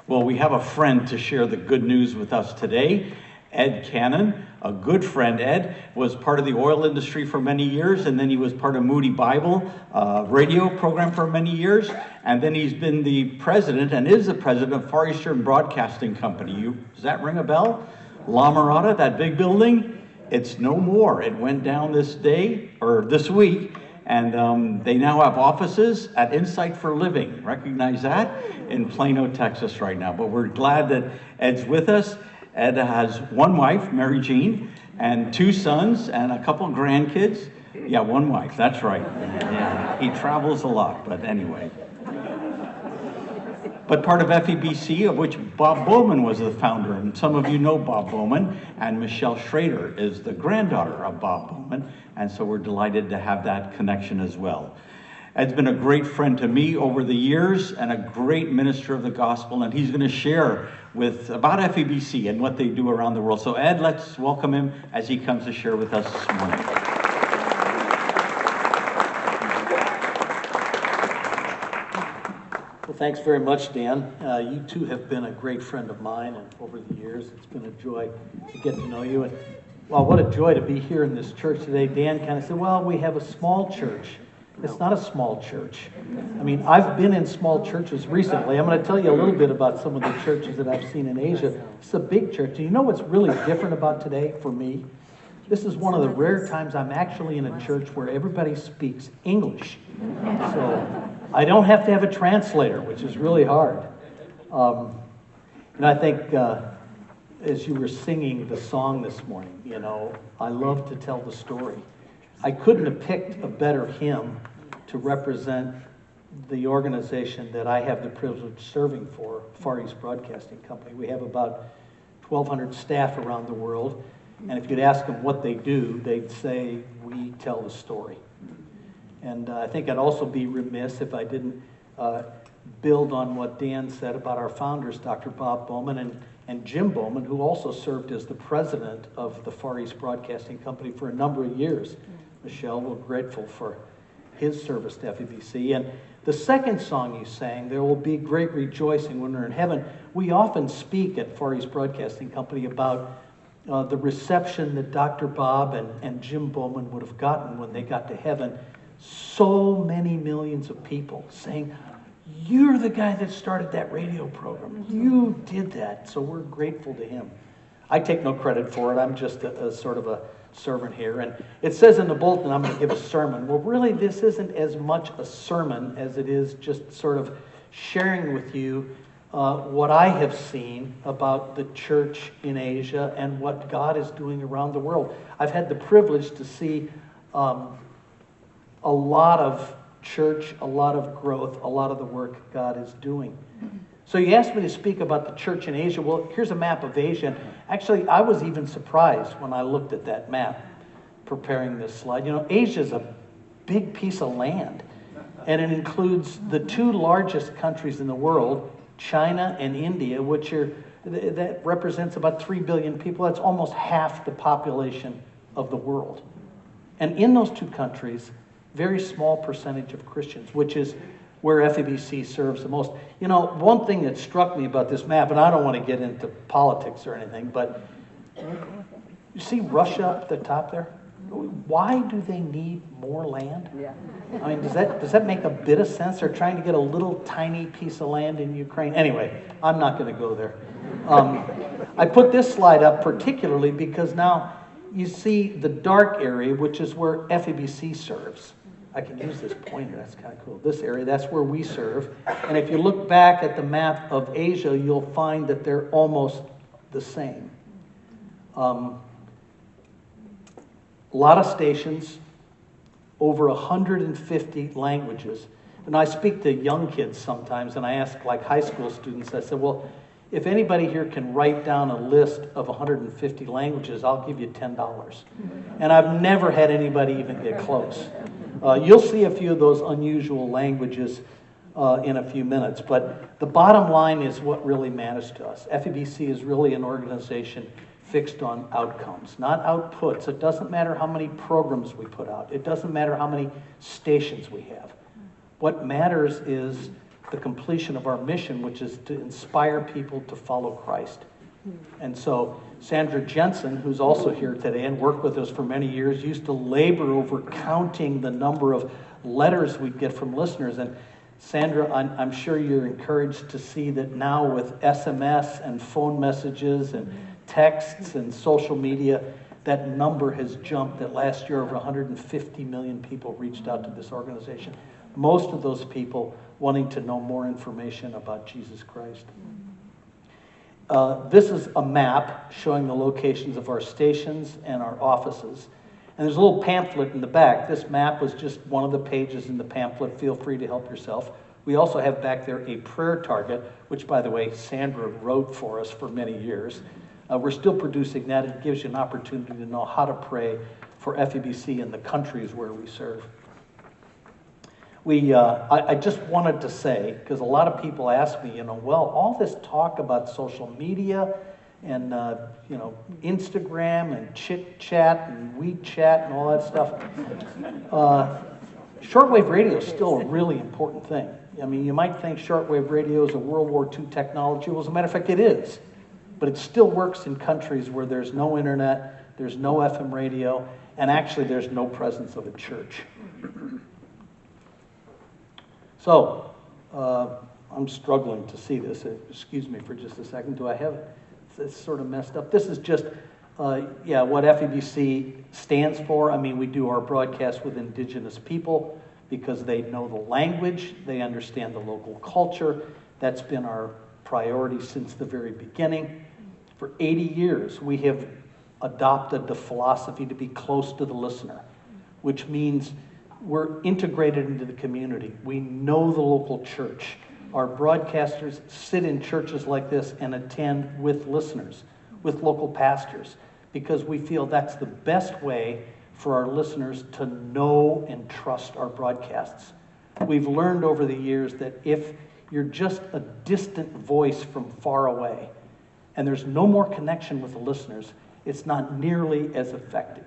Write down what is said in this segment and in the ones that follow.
Well, we have a friend to share the good news with us today. Ed Cannon, a good friend. Ed was part of the oil industry for many years, and then he was part of Moody Bible radio program for many years, and then he's been the president and is the president of Far Eastern Broadcasting Company. Does that ring a bell? La Mirada, that big building? It's no more. It went down this week, and they now have offices at Insight for Living. Recognize that? In Plano, Texas right now. But we're glad that Ed's with us. Ed has one wife, Mary Jean, and two sons and a couple grandkids. Yeah, one wife, that's right. Yeah, he travels a lot, but anyway. But part of FEBC, of which Bob Bowman was the founder, and some of you know Bob Bowman, and Michelle Schrader is the granddaughter of Bob Bowman, and so we're delighted to have that connection as well. Ed's been a great friend to me over the years and a great minister of the gospel, and he's going to share about FEBC and what they do around the world. So Ed, let's welcome him as he comes to share with us this morning. Well, thanks very much, Dan. You too have been a great friend of mine, and over the years it's been a joy to get to know you. And well, what a joy to be here in this church today. Dan kind of said, well, we have a small church. It's not a small church. I mean, I've been in small churches recently. I'm going to tell you a little bit about some of the churches that I've seen in Asia. It's a big church. Do you know what's really different about today for me? This is one of the rare times I'm actually in a church where everybody speaks English. So I don't have to have a translator, which is really hard. And I think as you were singing the song this morning, you know, I love to tell the story. I couldn't have picked a better hymn to represent the organization that I have the privilege of serving for, Far East Broadcasting Company. We have about 1,200 staff around the world, and if you'd ask them what they do, they'd say, we tell the story. And I think I'd also be remiss if I didn't build on what Dan said about our founders, Dr. Bob Bowman and Jim Bowman, who also served as the president of the Far East Broadcasting Company for a number of years. Michelle, we're grateful for his service to FEBC. And the second song you sang, There Will Be Great Rejoicing When We're in Heaven, we often speak at Far East Broadcasting Company about the reception that Dr. Bob and Jim Bowman would have gotten when they got to heaven. So many millions of people saying, you're the guy that started that radio program. You did that. So we're grateful to him. I take no credit for it. I'm just a sort of a servant here. And it says in the bulletin I'm going to give a sermon. Well, really, this isn't as much a sermon as it is just sort of sharing with you what I have seen about the church in Asia and what God is doing around the world. I've had the privilege to see a lot of church, a lot of growth, a lot of the work God is doing. So you asked me to speak about the church in Asia. Well, here's a map of Asia. Actually, I was even surprised when I looked at that map preparing this slide. You know, Asia is a big piece of land, and it includes the two largest countries in the world, China and India, that represents about 3 billion people. That's almost half the population of the world. And in those two countries, very small percentage of Christians, which is where FEBC serves the most. You know, one thing that struck me about this map, and I don't want to get into politics or anything, but you see Russia up the top there? Why do they need more land? Yeah. I mean, does that make a bit of sense? They're trying to get a little tiny piece of land in Ukraine. Anyway, I'm not going to go there. I put this slide up particularly because now you see the dark area, which is where FEBC serves. I can use this pointer, that's kind of cool. This area, that's where we serve. And if you look back at the map of Asia, you'll find that they're almost the same. A lot of stations, over 150 languages. And I speak to young kids sometimes, and I ask like high school students, I said, well, if anybody here can write down a list of 150 languages, I'll give you $10. And I've never had anybody even get close. You'll see a few of those unusual languages in a few minutes, but the bottom line is what really matters to us. FEBC is really an organization fixed on outcomes, not outputs. It doesn't matter how many programs we put out. It doesn't matter how many stations we have. What matters is the completion of our mission, which is to inspire people to follow Christ. And so Sandra Jensen, who's also here today and worked with us for many years, used to labor over counting the number of letters we'd get from listeners. And Sandra, I'm sure you're encouraged to see that now with SMS and phone messages and texts and social media, that number has jumped. That last year over 150 million people reached out to this organization. Most of those people wanting to know more information about Jesus Christ. This is a map showing the locations of our stations and our offices. And there's a little pamphlet in the back. This map was just one of the pages in the pamphlet. Feel free to help yourself. We also have back there a prayer target, which, by the way, Sandra wrote for us for many years. We're still producing that. It gives you an opportunity to know how to pray for FEBC in the countries where we serve. I just wanted to say, because a lot of people ask me, well, all this talk about social media and, Instagram and Chit Chat and WeChat and all that stuff, shortwave radio is still a really important thing. I mean, you might think shortwave radio is a World War II technology. Well, as a matter of fact, it is. But it still works in countries where there's no internet, there's no FM radio, and actually there's no presence of a church. So, I'm struggling to see this. Excuse me for just a second. Do I have it? It's sort of messed up. This is just, what FEBC stands for. I mean, we do our broadcast with indigenous people because they know the language, they understand the local culture. That's been our priority since the very beginning. For 80 years, we have adopted the philosophy to be close to the listener, which means we're integrated into the community. We know the local church. Our broadcasters sit in churches like this and attend with listeners, with local pastors, because we feel that's the best way for our listeners to know and trust our broadcasts. We've learned over the years that if you're just a distant voice from far away and there's no more connection with the listeners, it's not nearly as effective.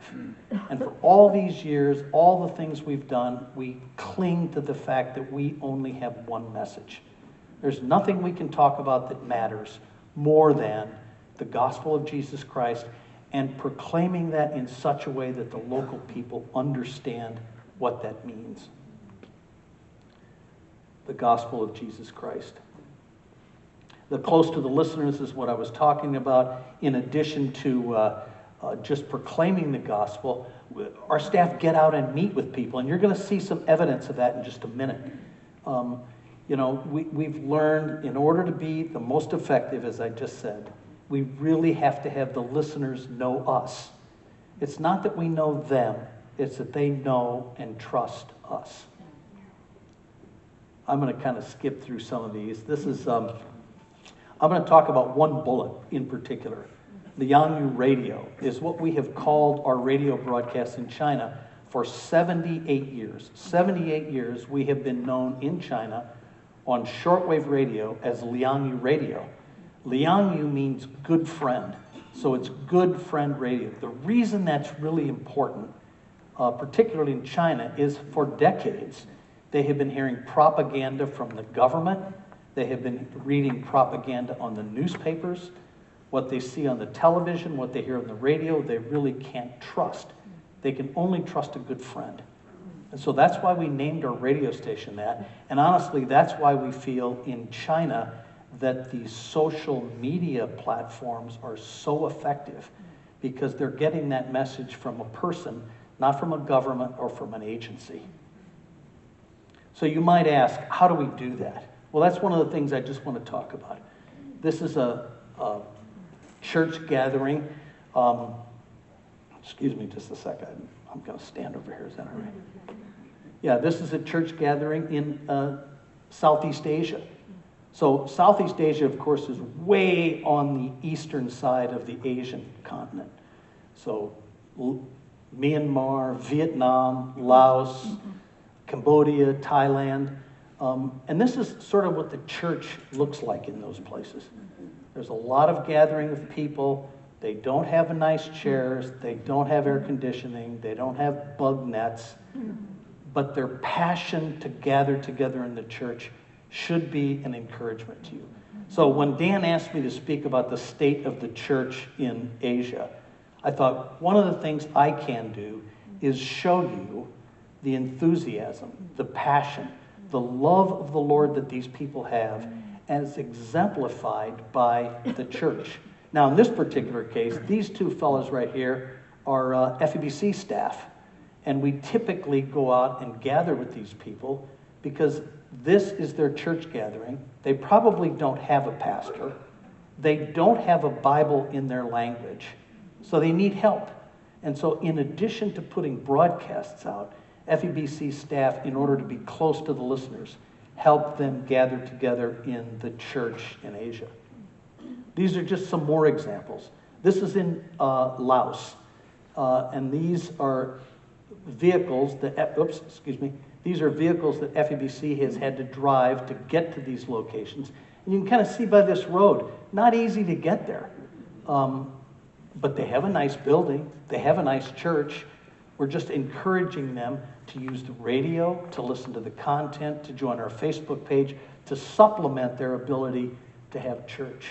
And for all these years, all the things we've done, we cling to the fact that we only have one message. There's nothing we can talk about that matters more than the gospel of Jesus Christ and proclaiming that in such a way that the local people understand what that means. The gospel of Jesus Christ. The close to the listeners is what I was talking about. In addition to just proclaiming the gospel, our staff get out and meet with people, and you're going to see some evidence of that in just a minute. We've learned in order to be the most effective, as I just said, we really have to have the listeners know us. It's not that we know them, it's that they know and trust us. I'm going to kind of skip through some of these. This is, I'm going to talk about one bullet in particular. Liangyu Radio is what we have called our radio broadcasts in China for 78 years. 78 years we have been known in China on shortwave radio as Liangyu Radio. Liangyu means good friend, so it's good friend radio. The reason that's really important, particularly in China, is for decades they have been hearing propaganda from the government. They have been reading propaganda on the newspapers. What they see on the television, what they hear on the radio, they really can't trust. They can only trust a good friend. And so that's why we named our radio station that. And honestly, that's why we feel in China that the social media platforms are so effective, because they're getting that message from a person, not from a government or from an agency. So you might ask, how do we do that? Well, that's one of the things I just want to talk about. This is a church gathering. Excuse me just a second. I'm going to stand over here. Is that all right? Yeah, this is a church gathering in Southeast Asia. So Southeast Asia, of course, is way on the eastern side of the Asian continent. So Myanmar, Vietnam, Laos, Cambodia, Thailand. And this is sort of what the church looks like in those places. There's a lot of gathering of people. They don't have nice chairs. They don't have air conditioning. They don't have bug nets. But their passion to gather together in the church should be an encouragement to you. So when Dan asked me to speak about the state of the church in Asia, I thought one of the things I can do is show you the enthusiasm, the passion, the love of the Lord that these people have as exemplified by the church. Now, in this particular case, these two fellows right here are FEBC staff. And we typically go out and gather with these people because this is their church gathering. They probably don't have a pastor. They don't have a Bible in their language. So they need help. And so in addition to putting broadcasts out, FEBC staff, in order to be close to the listeners, help them gather together in the church in Asia. These are just some more examples. This is in Laos. And these are vehicles that, these are vehicles that FEBC has had to drive to get to these locations. And you can kind of see by this road, not easy to get there. But they have a nice building, they have a nice church. We're just encouraging them to use the radio, to listen to the content, to join our Facebook page, to supplement their ability to have church.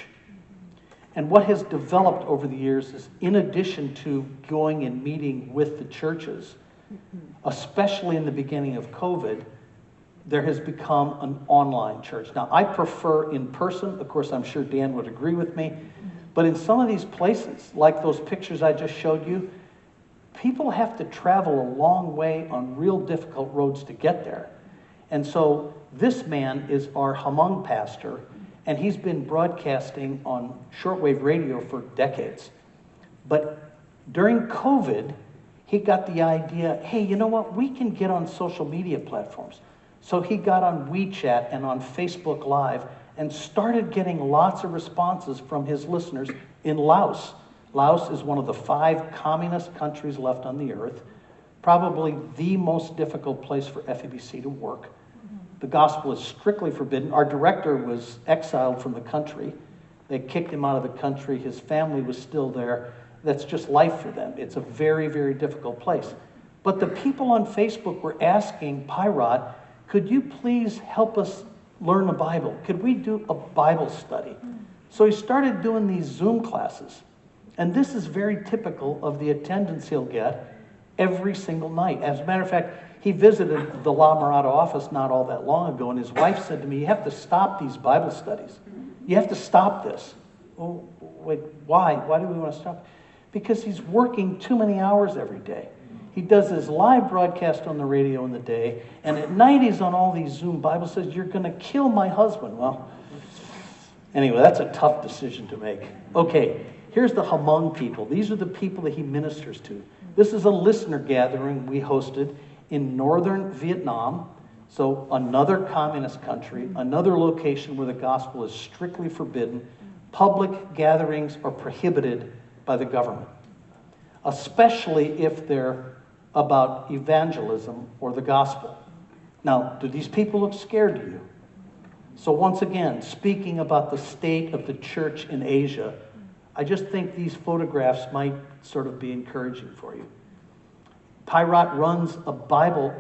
And what has developed over the years is, in addition to going and meeting with the churches, especially in the beginning of COVID, there has become an online church. Now, I prefer in person. Of course, I'm sure Dan would agree with me. But in some of these places, like those pictures I just showed you, people have to travel a long way on real difficult roads to get there. And so this man is our Hmong pastor, and he's been broadcasting on shortwave radio for decades. But during COVID, he got the idea, hey, you know what? We can get on social media platforms. So he got on WeChat and on Facebook Live and started getting lots of responses from his listeners in Laos. Laos is one of the 5 communist countries left on the earth, probably the most difficult place for FEBC to work. The gospel is strictly forbidden. Our director was exiled from the country. They kicked him out of the country. His family was still there. That's just life for them. It's a very, very difficult place. But the people on Facebook were asking Pirate, could you please help us learn the Bible? Could we do a Bible study? So he started doing these Zoom classes. And this is very typical of the attendance he'll get every single night. As a matter of fact, he visited the La Mirada office not all that long ago, and his wife said to me, you have to stop these Bible studies. You have to stop this. Oh, wait, why? Why do we want to stop? Because he's working too many hours every day. He does his live broadcast on the radio in the day, and at night he's on all these Zoom Bible studies. You're going to kill my husband. Well, anyway, that's a tough decision to make. Okay, here's the Hmong people. These are the people that he ministers to. This is a listener gathering we hosted in northern Vietnam, so another communist country, another location where the gospel is strictly forbidden. Public gatherings are prohibited by the government, especially if they're about evangelism or the gospel. Now, do these people look scared to you? So once again, speaking about the state of the church in Asia, I just think these photographs might sort of be encouraging for you. Pirate runs a Bible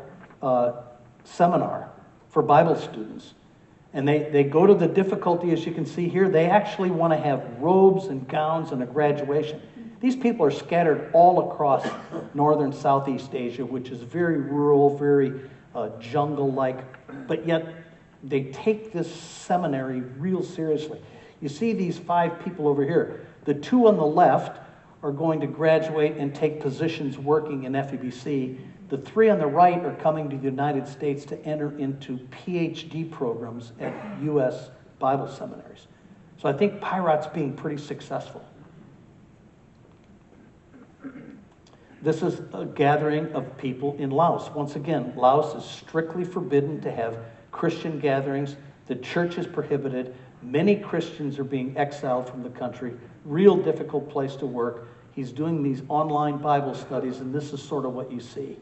seminar for Bible students. And they go to the difficulty, as you can see here. They actually want to have robes and gowns and a graduation. These people are scattered all across northern Southeast Asia, which is very rural, very jungle-like. But yet, they take this seminary real seriously. You see these 5 people over here. The 2 on the left are going to graduate and take positions working in FEBC. The 3 on the right are coming to the United States to enter into PhD programs at U.S. Bible seminaries. So I think Pirate's being pretty successful. This is a gathering of people in Laos. Once again, Laos is strictly forbidden to have Christian gatherings. The church is prohibited. Many Christians are being exiled from the country. Real difficult place to work. He's doing these online Bible studies, and this is sort of what you see.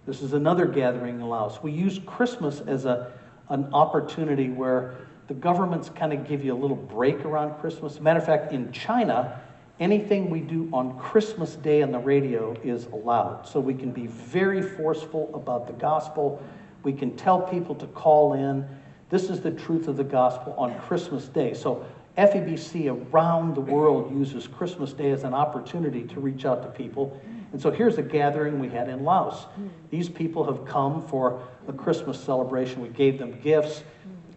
This is another gathering in Laos. We use Christmas as an opportunity where the governments kind of give you a little break around Christmas. Matter of fact, in China, anything we do on Christmas Day on the radio is allowed. So we can be very forceful about the gospel. We can tell people to call in. This is the truth of the gospel on Christmas Day. So FEBC around the world uses Christmas Day as an opportunity to reach out to people. And so here's a gathering we had in Laos. These people have come for a Christmas celebration. We gave them gifts.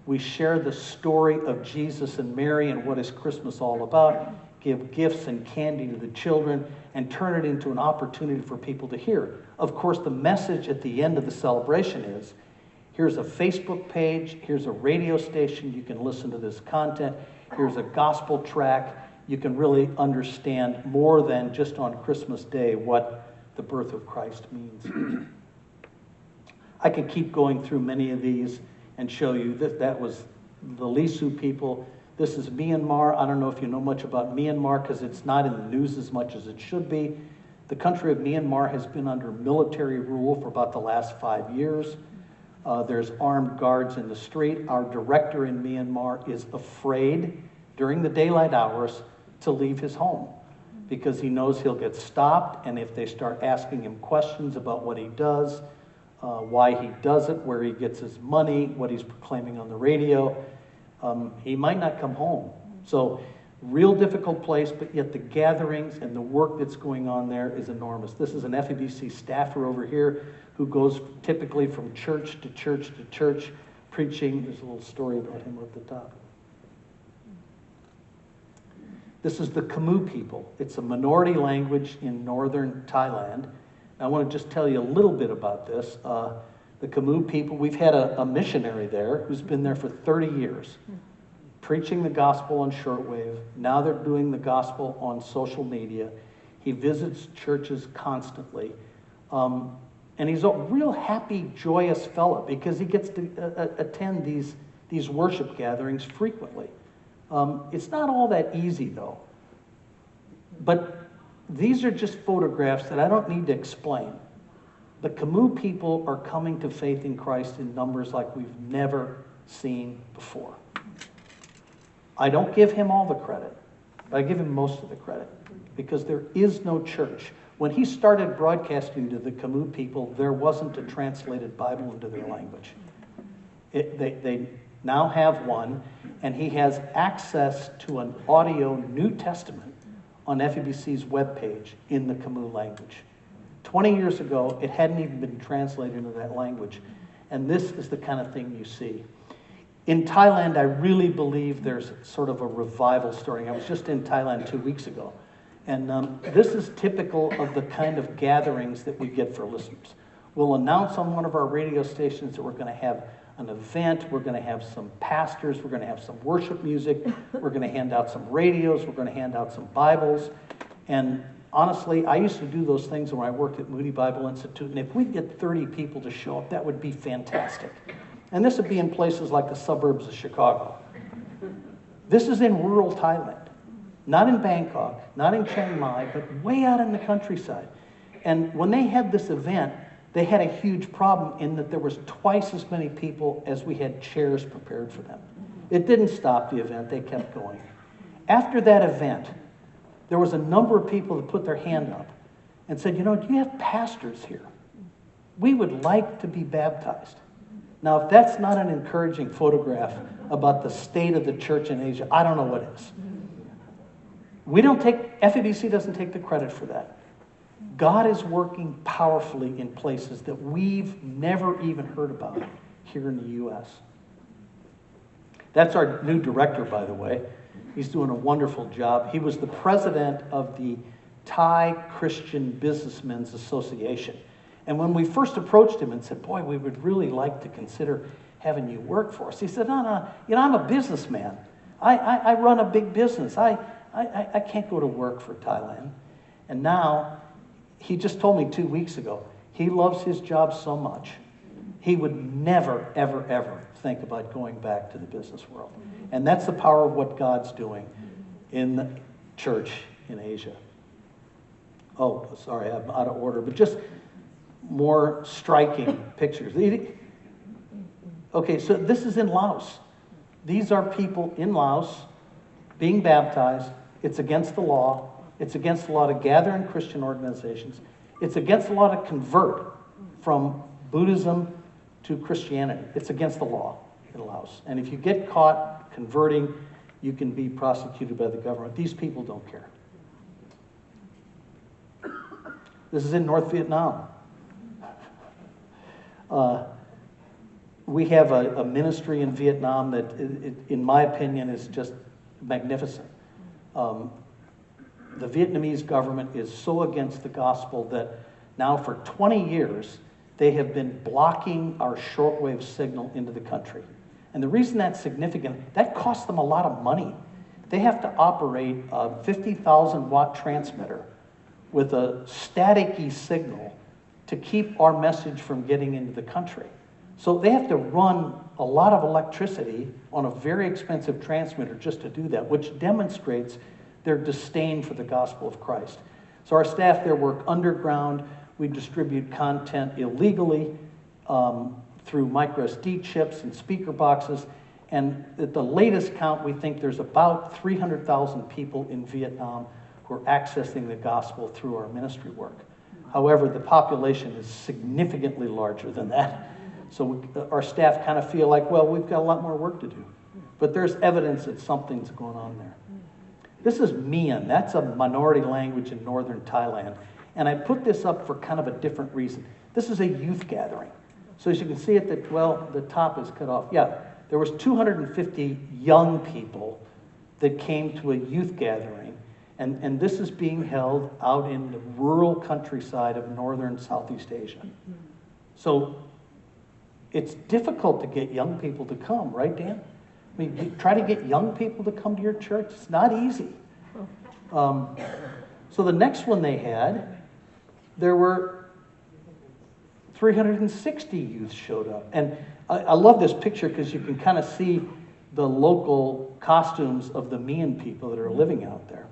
We share the story of Jesus and Mary and what is Christmas all about, give gifts and candy to the children, and turn it into an opportunity for people to hear. Of course, the message at the end of the celebration is, here's a Facebook page, here's a radio station, you can listen to this content, here's a gospel track. You can really understand more than just on Christmas Day what the birth of Christ means. I could keep going through many of these and show you that was the Lisu people. This is Myanmar. I don't know if you know much about Myanmar because it's not in the news as much as it should be. The country of Myanmar has been under military rule for about the last 5 years. There's armed guards in the street. Our director in Myanmar is afraid during the daylight hours to leave his home because he knows he'll get stopped, and if they start asking him questions about what he does, why he does it, where he gets his money, what he's proclaiming on the radio, he might not come home. So real difficult place, but yet the gatherings and the work that's going on there is enormous. This is an FEBC staffer over here who goes typically from church to church to church preaching. There's a little story about him at the top. This is the Khmer people. It's a minority language in northern Thailand. I want to just tell you a little bit about this. The Khmer people, we've had a missionary there who's been there for 30 years, preaching the gospel on shortwave. Now they're doing the gospel on social media. He visits churches constantly. And he's a real happy, joyous fella because he gets to attend these worship gatherings frequently. It's not all that easy, though. But these are just photographs that I don't need to explain. The Khmer people are coming to faith in Christ in numbers like we've never seen before. I don't give him all the credit, but I give him most of the credit because there is no church. When he started broadcasting to the Khmer people, there wasn't a translated Bible into their language. They now have one, and he has access to an audio New Testament on FEBC's webpage in the Khmer language. 20 years ago, it hadn't even been translated into that language. And this is the kind of thing you see. In Thailand, I really believe there's sort of a revival starting. I was just in Thailand 2 weeks ago. And this is typical of the kind of gatherings that we get for listeners. We'll announce on one of our radio stations that we're going to have an event. We're going to have some pastors. We're going to have some worship music. We're going to hand out some radios. We're going to hand out some Bibles. And honestly, I used to do those things when I worked at Moody Bible Institute. And if we get 30 people to show up, that would be fantastic. And this would be in places like the suburbs of Chicago. This is in rural Thailand. Not in Bangkok, not in Chiang Mai, but way out in the countryside. And when they had this event, they had a huge problem in that there was twice as many people as we had chairs prepared for them. It didn't stop the event, they kept going. After that event, there was a number of people that put their hand up and said, do you have pastors here? We would like to be baptized. Now, if that's not an encouraging photograph about the state of the church in Asia, I don't know what is. FEBC doesn't take the credit for that. God is working powerfully in places that we've never even heard about here in the U.S. That's our new director, by the way. He's doing a wonderful job. He was the president of the Thai Christian Businessmen's Association. And when we first approached him and said, boy, we would really like to consider having you work for us, he said, no, I'm a businessman. I run a big business. I can't go to work for Thailand. And now, he just told me 2 weeks ago, he loves his job so much, he would never, ever, ever think about going back to the business world. And that's the power of what God's doing in the church in Asia. Oh, sorry, I'm out of order, but just more striking pictures. Okay, so this is in Laos. These are people in Laos being baptized. It's against the law. It's against the law to gather in Christian organizations. It's against the law to convert from Buddhism to Christianity. It's against the law in Laos. And if you get caught converting, you can be prosecuted by the government. These people don't care. This is in North Vietnam. We have a ministry in Vietnam that, in my opinion, is just magnificent. The Vietnamese government is so against the gospel that now for 20 years, they have been blocking our shortwave signal into the country. And the reason that's significant, that costs them a lot of money. They have to operate a 50,000 watt transmitter with a staticky signal to keep our message from getting into the country. So they have to run a lot of electricity on a very expensive transmitter just to do that, which demonstrates their disdain for the gospel of Christ. So our staff there work underground. We distribute content illegally through microSD chips and speaker boxes. And at the latest count, we think there's about 300,000 people in Vietnam who are accessing the gospel through our ministry work. However, the population is significantly larger than that. So our staff kind of feel like, well, we've got a lot more work to do. But there's evidence that something's going on there. This is Mian. That's a minority language in northern Thailand. And I put this up for kind of a different reason. This is a youth gathering. So as you can see at the top is cut off. Yeah, there was 250 young people that came to a youth gathering. And this is being held out in the rural countryside of northern Southeast Asia. So it's difficult to get young people to come, right, Dan? I mean, you try to get young people to come to your church. It's not easy. So the next one they had, there were 360 youth showed up. And I love this picture because you can kind of see the local costumes of the Mian people that are living out there.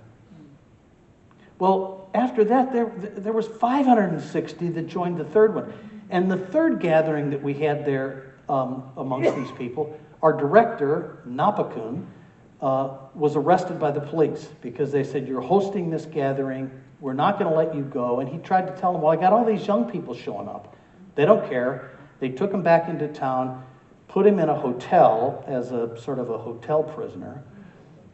Well, after that, there was 560 that joined the third one. And the third gathering that we had there amongst these people, our director, Napakun, was arrested by the police because they said, you're hosting this gathering, we're not going to let you go. And he tried to tell them, well, I got all these young people showing up. They don't care. They took him back into town, put him in a hotel as a sort of a hotel prisoner.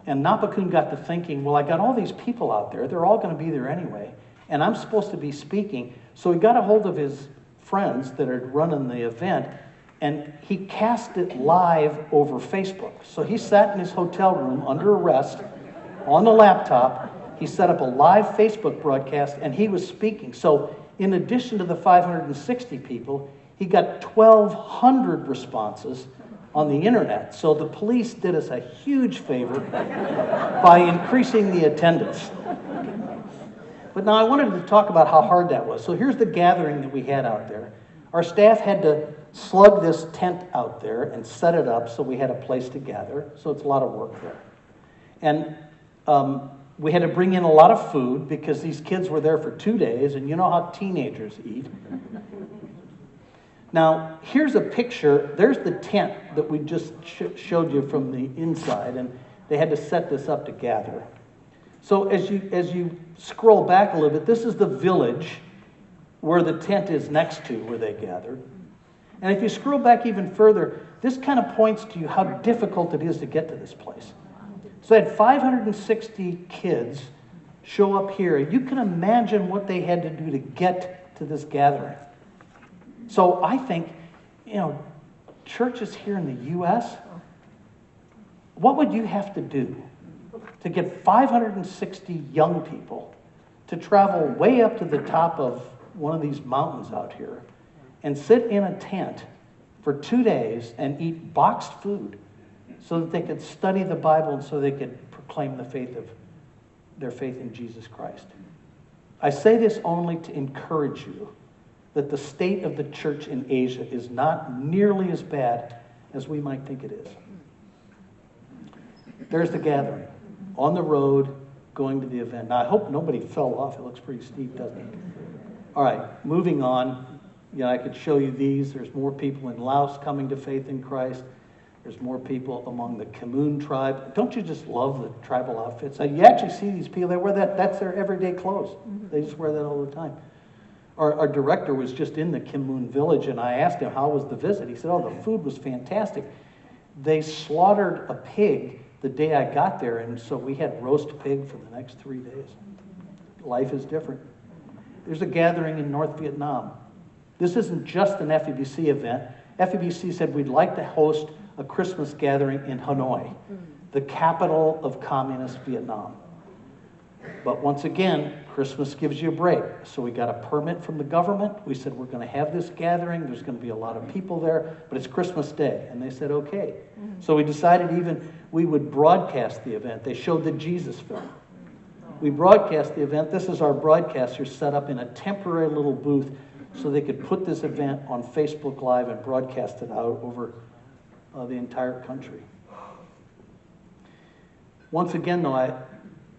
And Napakun got to thinking, well, I got all these people out there. They're all going to be there anyway. And I'm supposed to be speaking. So he got a hold of his friends that had run the event, and he cast it live over Facebook. So he sat in his hotel room under arrest on the laptop. He set up a live Facebook broadcast, and he was speaking. So in addition to the 560 people, he got 1,200 responses on the internet. So the police did us a huge favor by increasing the attendance. But now I wanted to talk about how hard that was. So here's the gathering that we had out there. Our staff had to slug this tent out there and set it up so we had a place to gather. So it's a lot of work there. And we had to bring in a lot of food because these kids were there for 2 days, and you know how teenagers eat. Now, here's a picture. There's the tent that we just showed you from the inside, and they had to set this up to gather. So as you scroll back a little bit, this is the village where the tent is next to where they gathered. And if you scroll back even further, this kind of points to you how difficult it is to get to this place. So they had 560 kids show up here. You can imagine what they had to do to get to this gathering. So I think, churches here in the U.S., what would you have to do to get 560 young people to travel way up to the top of one of these mountains out here and sit in a tent for 2 days and eat boxed food so that they could study the Bible and so they could proclaim their faith in Jesus Christ? I say this only to encourage you that the state of the church in Asia is not nearly as bad as we might think it is. There's the gathering on the road going to the event. Now, I hope nobody fell off. It looks pretty steep, doesn't it? All right, moving on. I could show you these. There's more people in Laos coming to faith in Christ. There's more people among the Khmun tribe. Don't you just love the tribal outfits? You actually see these people. They wear that. That's their everyday clothes. They just wear that all the time. Our director was just in the Kim Moon Village, and I asked him, how was the visit? He said, oh, the food was fantastic. They slaughtered a pig the day I got there, and so we had roast pig for the next 3 days. Life is different. There's a gathering in North Vietnam. This isn't just an FEBC event. FEBC said we'd like to host a Christmas gathering in Hanoi, the capital of communist Vietnam. But once again, Christmas gives you a break. So we got a permit from the government. We said, we're going to have this gathering. There's going to be a lot of people there, but it's Christmas Day. And they said, okay. So we decided we would broadcast the event. They showed the Jesus film. We broadcast the event. This is our broadcaster set up in a temporary little booth so they could put this event on Facebook Live and broadcast it out over the entire country. Once again, though,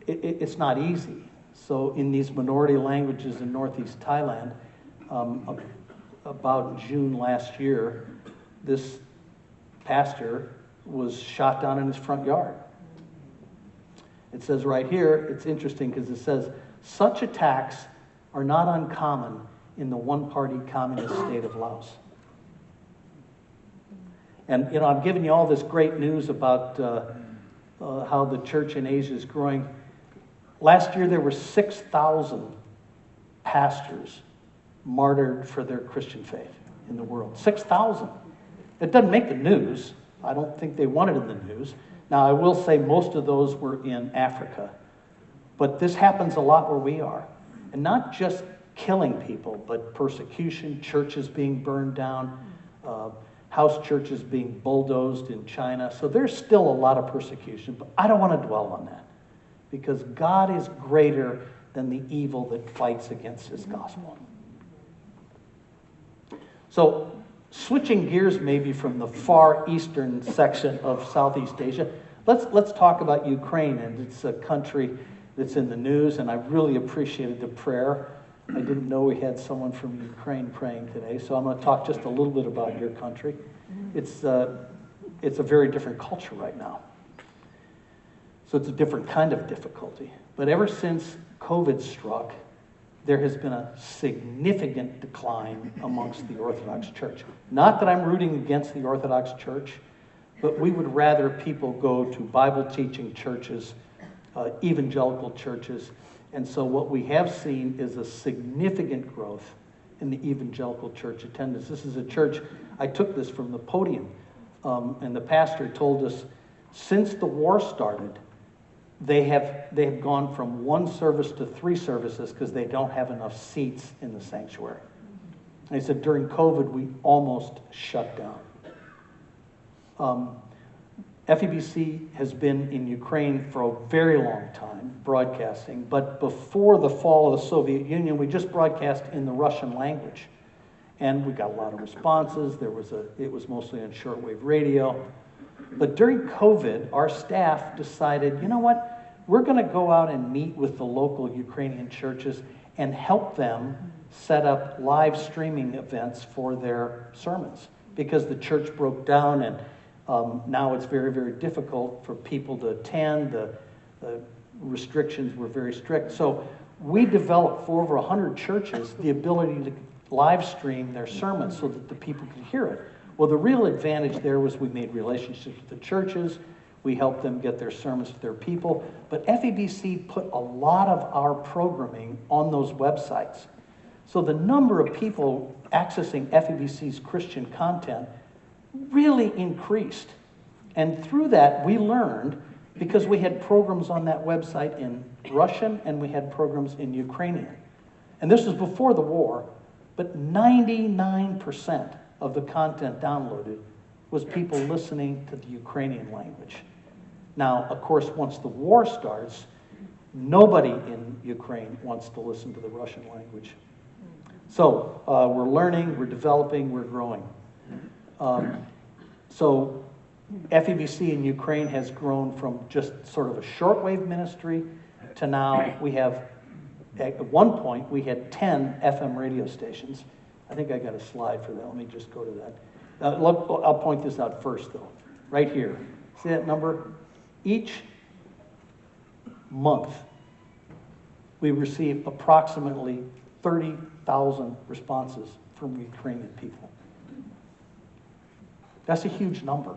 it's not easy. So in these minority languages in northeast Thailand, about June last year, this pastor was shot down in his front yard. It says right here, it's interesting because it says, such attacks are not uncommon in the one-party communist state of Laos. And, I'm giving you all this great news about how the church in Asia is growing. Last year, there were 6,000 pastors martyred for their Christian faith in the world. 6,000. It doesn't make the news. I don't think they want it in the news. Now, I will say most of those were in Africa. But this happens a lot where we are. And not just killing people, but persecution, churches being burned down, house churches being bulldozed in China. So there's still a lot of persecution, but I don't want to dwell on that. Because God is greater than the evil that fights against his gospel. So, switching gears maybe from the far eastern section of Southeast Asia, let's talk about Ukraine. And it's a country that's in the news, and I really appreciated the prayer. I didn't know we had someone from Ukraine praying today, so I'm going to talk just a little bit about your country. It's a very different culture right now. So it's a different kind of difficulty. But ever since COVID struck, there has been a significant decline amongst the Orthodox Church. Not that I'm rooting against the Orthodox Church, but we would rather people go to Bible-teaching churches, evangelical churches. And so what we have seen is a significant growth in the evangelical church attendance. This is a church, I took this from the podium, and the pastor told us, since the war started, they have gone from 1 service to 3 services because they don't have enough seats in the sanctuary. And he said during COVID, we almost shut down. FEBC has been in Ukraine for a very long time, broadcasting, but before the fall of the Soviet Union, we just broadcast in the Russian language. And we got a lot of responses. It was mostly on shortwave radio. But during COVID, our staff decided, you know what? We're going to go out and meet with the local Ukrainian churches and help them set up live streaming events for their sermons. Because the church broke down and now it's very, very difficult for people to attend. The restrictions were very strict. So we developed for over 100 churches the ability to live stream their sermons so that the people could hear it. Well, the real advantage there was we made relationships with the churches. We helped them get their sermons to their people. But FEBC put a lot of our programming on those websites. So the number of people accessing FEBC's Christian content really increased. And through that, we learned, because we had programs on that website in Russian and we had programs in Ukrainian. And this was before the war, but 99% of the content downloaded was people listening to the Ukrainian language. Now, of course, once the war starts, nobody in Ukraine wants to listen to the Russian language. So we're learning, we're developing, we're growing. So FEBC in Ukraine has grown from just sort of a shortwave ministry to now we have, at one point, we had 10 FM radio stations. I think I got a slide for that. Let me just go to that. I'll point this out first, though. Right here. See that number? Each month, we receive approximately 30 150,000 responses from Ukrainian people. That's a huge number.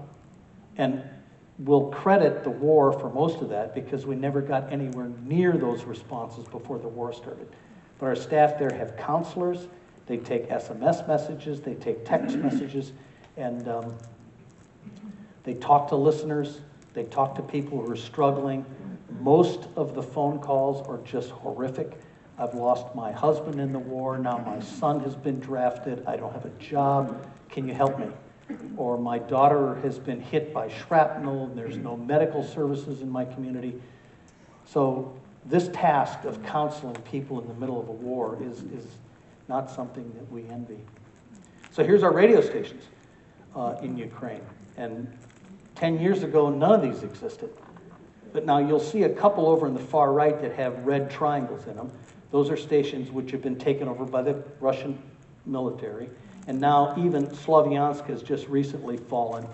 And we'll credit the war for most of that because we never got anywhere near those responses before the war started. But our staff there have counselors, they take SMS messages, they take text messages, and they talk to listeners, they talk to people who are struggling. Most of the phone calls are just horrific. I've lost my husband in the war, now my son has been drafted, I don't have a job, can you help me? Or my daughter has been hit by shrapnel, and there's no medical services in my community. So this task of counseling people in the middle of a war is not something that we envy. So here's our radio stations in Ukraine. And 10 years ago, none of these existed. But now you'll see a couple over in the far right that have red triangles in them. Those are stations which have been taken over by the Russian military. And now even Slavyansk has just recently fallen,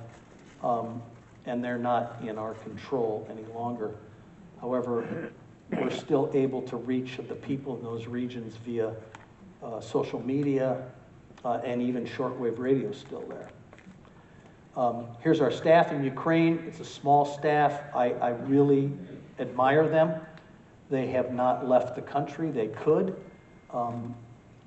and they're not in our control any longer. However, we're still able to reach the people in those regions via social media, and even shortwave radio is still there. Here's our staff in Ukraine. It's a small staff. I really admire them. They have not left the country. They could.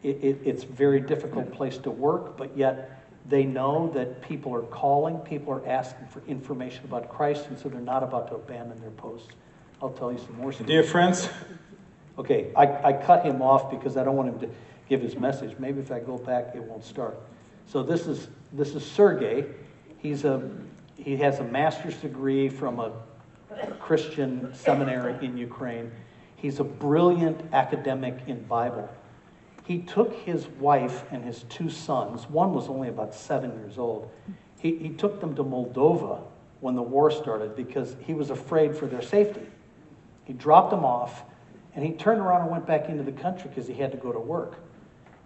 It's a very difficult place to work, but yet they know that people are calling, people are asking for information about Christ, and so they're not about to abandon their posts. I'll tell you some more stories. Dear friends, okay, I cut him off because I don't want him to give his message. Maybe if I go back, it won't start. So this is Sergey. He has a master's degree from a Christian seminary in Ukraine. He's a brilliant academic in Bible. He took his wife and his two sons, one was only about 7 years old, he took them to Moldova when the war started because he was afraid for their safety. He dropped them off, and he turned around and went back into the country because he had to go to work.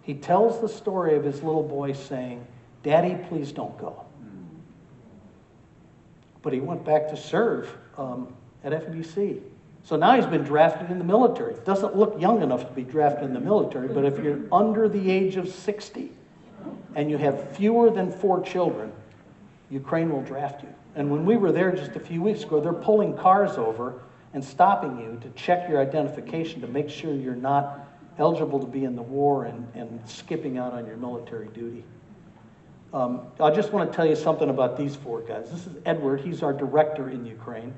He tells the story of his little boy saying, "Daddy, please don't go." But he went back to serve at FBC. So now he's been drafted in the military. Doesn't look young enough to be drafted in the military, but if you're under the age of 60 and you have fewer than 4 children, Ukraine will draft you. And when we were there just a few weeks ago, they're pulling cars over and stopping you to check your identification to make sure you're not eligible to be in the war and skipping out on your military duty. I just want to tell you something about these 4 guys. This is Edward. He's our director in Ukraine.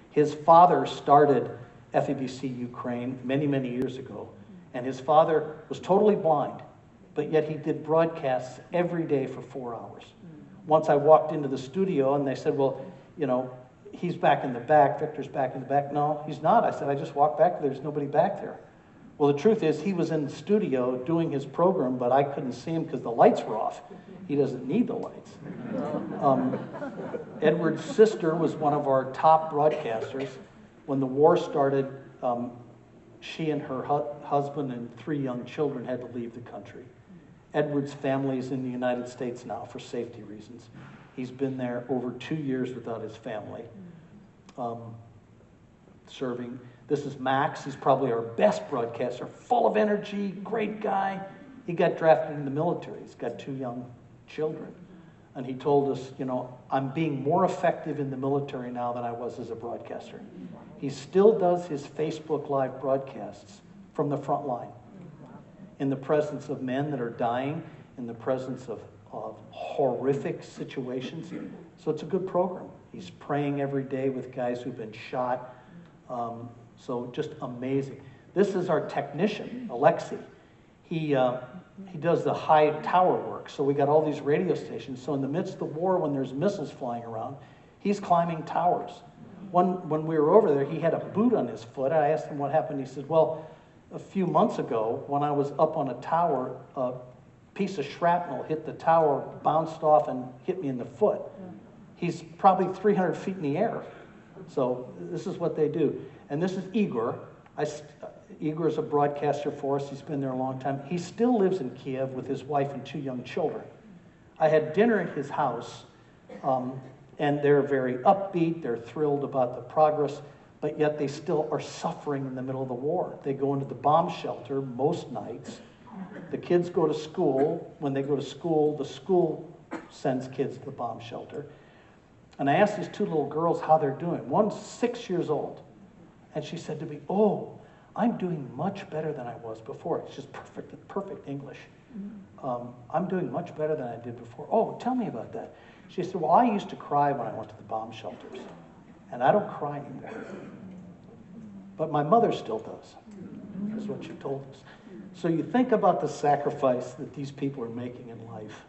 His father started FEBC Ukraine many, many years ago, and his father was totally blind, but yet he did broadcasts every day for 4 hours. Once I walked into the studio, and they said, well, you know, he's back in the back, Victor's back in the back. No, he's not. I said, I just walked back, there's nobody back there. Well, the truth is, he was in the studio doing his program, but I couldn't see him because the lights were off. He doesn't need the lights. Edward's sister was one of our top broadcasters. When the war started, she and her husband and 3 young children had to leave the country. Edward's family is in the United States now for safety reasons. He's been there over 2 years without his family, serving. This is Max. He's probably our best broadcaster, full of energy, great guy. He got drafted in the military. He's got 2 young children. And he told us, you know, I'm being more effective in the military now than I was as a broadcaster. He still does his Facebook Live broadcasts from the front line, in the presence of men that are dying, in the presence of horrific situations. So it's a good program. He's praying every day with guys who've been shot. So just amazing. This is our technician, Alexei. He does the high tower work. So we got all these radio stations. So in the midst of the war, when there's missiles flying around, he's climbing towers. When we were over there, he had a boot on his foot. I asked him what happened. He said, well, a few months ago, when I was up on a tower, a piece of shrapnel hit the tower, bounced off, and hit me in the foot. He's probably 300 feet in the air. So this is what they do. And this is Igor. Igor is a broadcaster for us. He's been there a long time. He still lives in Kiev with his wife and 2 young children. I had dinner at his house, and they're very upbeat. They're thrilled about the progress, but yet they still are suffering in the middle of the war. They go into the bomb shelter most nights, The kids go to school. When they go to school, the school sends kids to the bomb shelter. And I asked these two little girls how they're doing. One's 6 years old. And she said to me, "Oh, I'm doing much better than I was before." It's just perfect English. "I'm doing much better than I did before." "Oh, tell me about that." She said, "Well, I used to cry when I went to the bomb shelters, and I don't cry anymore. But my mother still does," is what she told us. So you think about the sacrifice that these people are making in life.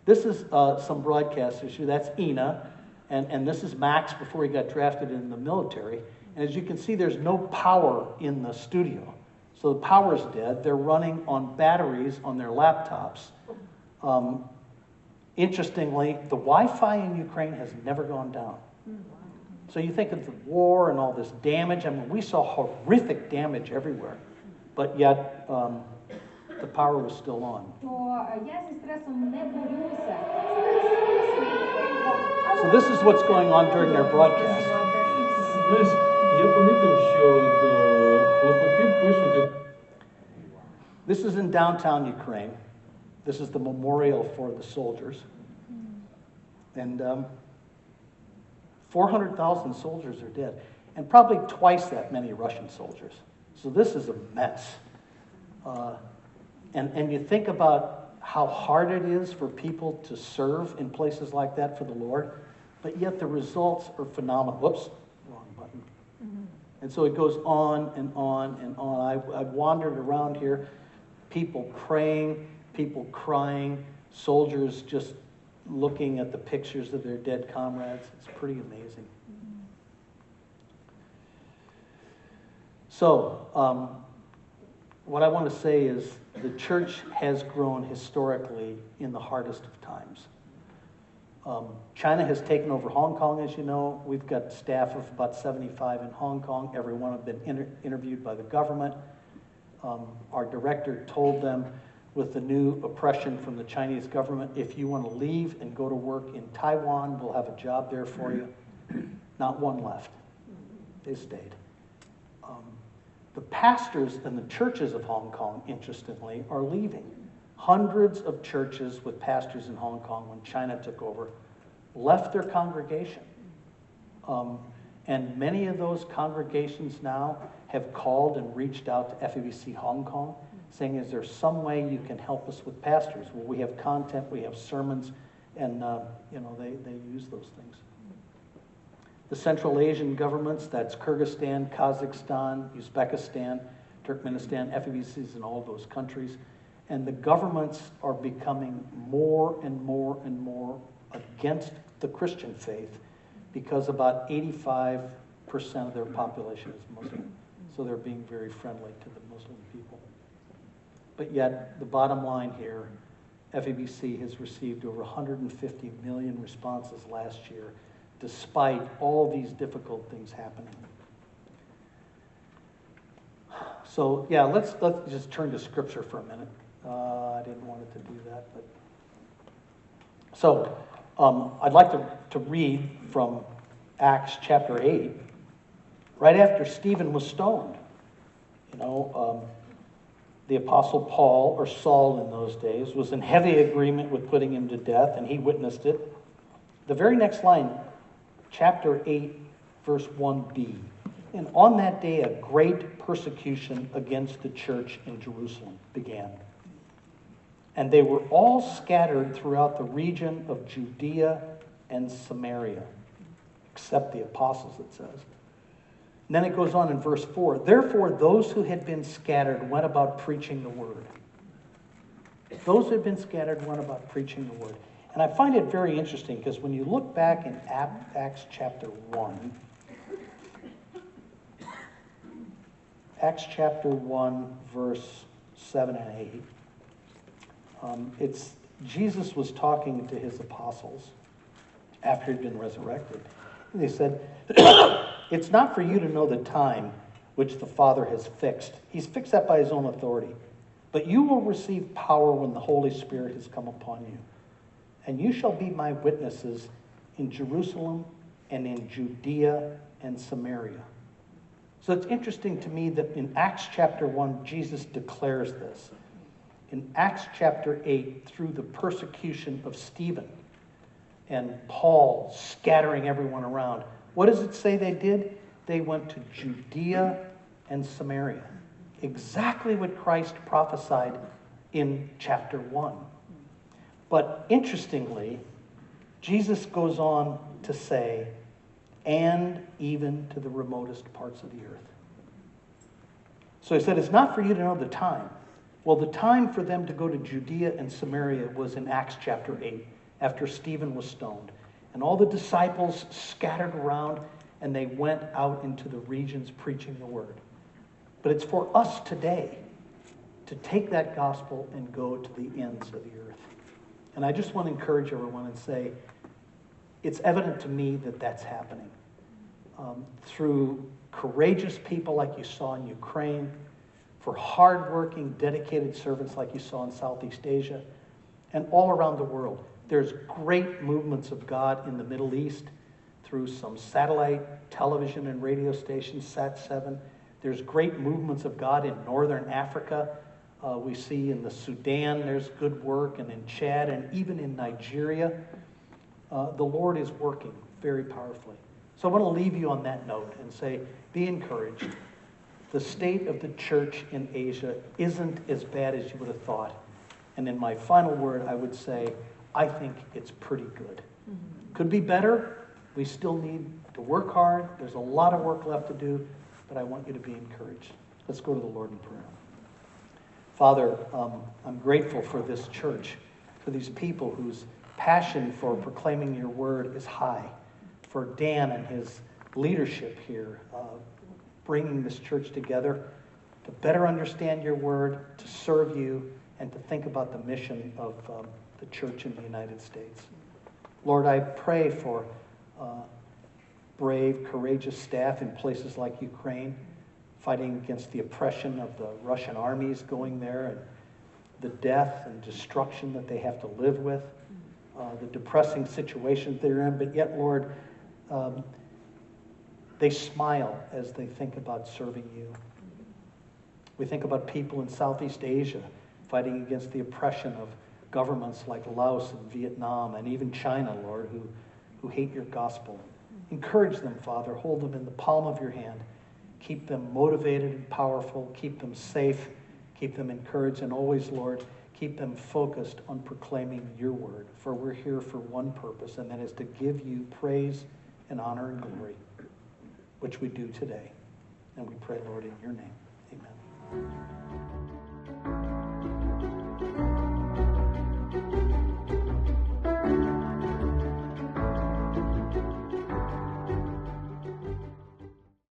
This is some broadcasters. That's Ina, and this is Max before he got drafted in the military. And as you can see, there's no power in the studio. So the power's dead. They're running on batteries on their laptops. Interestingly, the Wi-Fi in Ukraine has never gone down. So you think of the war and all this damage. I mean, we saw horrific damage everywhere. But yet, the power was still on. So this is what's going on during their broadcast. This is in downtown Ukraine. This is the memorial for the soldiers. And 400,000 soldiers are dead. And probably twice that many Russian soldiers. So this is a mess. And you think about how hard it is for people to serve in places like that for the Lord, but yet the results are phenomenal. Whoops, wrong button. And so it goes on and on and on. I wandered around here, people praying, people crying, soldiers just looking at the pictures of their dead comrades. It's pretty amazing. So, what I want to say is the church has grown historically in the hardest of times. China has taken over Hong Kong, as you know. We've got staff of about 75 in Hong Kong. Every one have been interviewed by the government. Our director told them, with the new oppression from the Chinese government, if you want to leave and go to work in Taiwan, we'll have a job there for you. Not one left. They stayed. The pastors and the churches of Hong Kong, interestingly, are leaving. Hundreds of churches with pastors in Hong Kong, when China took over, left their congregation. And many of those congregations now have called and reached out to FEBC Hong Kong, saying, is there some way you can help us with pastors? Well, we have content, we have sermons, and they use those things. The Central Asian governments, that's Kyrgyzstan, Kazakhstan, Uzbekistan, Turkmenistan, FEBCs in all those countries. And the governments are becoming more and more and more against the Christian faith, because about 85% of their population is Muslim. So they're being very friendly to the Muslim people. But yet, the bottom line here, FEBC has received over 150 million responses last year, despite all these difficult things happening. So yeah, let's just turn to Scripture for a minute. I didn't want it to do that, but so I'd like to read from Acts chapter 8, right after Stephen was stoned. The Apostle Paul, or Saul in those days, was in heavy agreement with putting him to death, and he witnessed it. The very next line, chapter 8, verse 1b. And on that day, a great persecution against the church in Jerusalem began. And they were all scattered throughout the region of Judea and Samaria, except the apostles, it says. And then it goes on in verse 4. Therefore, those who had been scattered went about preaching the word. Those who had been scattered went about preaching the word. And I find it very interesting, because when you look back in Acts chapter 1, Acts chapter 1, verse 7 and 8, it's Jesus was talking to his apostles after he'd been resurrected. And they said, it's not for you to know the time which the Father has fixed. He's fixed that by his own authority. But you will receive power when the Holy Spirit has come upon you. And you shall be my witnesses in Jerusalem and in Judea and Samaria. So it's interesting to me that in Acts chapter 1, Jesus declares this. In Acts chapter 8, through the persecution of Stephen and Paul scattering everyone around, what does it say they did? They went to Judea and Samaria. Exactly what Christ prophesied in chapter 1. But interestingly, Jesus goes on to say, and even to the remotest parts of the earth. So he said, it's not for you to know the time. Well, the time for them to go to Judea and Samaria was in Acts chapter 8, after Stephen was stoned. And all the disciples scattered around, and they went out into the regions preaching the word. But it's for us today to take that gospel and go to the ends of the earth. And I just want to encourage everyone and say, it's evident to me that that's happening. Through courageous people like you saw in Ukraine, for hardworking, dedicated servants like you saw in Southeast Asia, and all around the world. There's great movements of God in the Middle East through some satellite television and radio stations, Sat7. There's great movements of God in Northern Africa. We see in the Sudan there's good work, and in Chad, and even in Nigeria. The Lord is working very powerfully. So I want to leave you on that note and say, be encouraged. The state of the church in Asia isn't as bad as you would have thought. And in my final word, I would say, I think it's pretty good. Could be better. We still need to work hard. There's a lot of work left to do, but I want you to be encouraged. Let's go to the Lord in prayer. Father, I'm grateful for this church, for these people whose passion for proclaiming your word is high, for Dan and his leadership here, bringing this church together to better understand your word, to serve you, and to think about the mission of the church in the United States. Lord, I pray for brave, courageous staff in places like Ukraine, fighting against the oppression of the Russian armies going there, and the death and destruction that they have to live with, the depressing situations they're in. But yet, Lord, they smile as they think about serving you. We think about people in Southeast Asia fighting against the oppression of governments like Laos and Vietnam, and even China, Lord, who hate your gospel. Encourage them, Father. Hold them in the palm of your hand. Keep them motivated and powerful. Keep them safe. Keep them encouraged. And always, Lord, keep them focused on proclaiming your word. For we're here for one purpose, and that is to give you praise and honor and glory, which we do today. And we pray, Lord, in your name. Amen.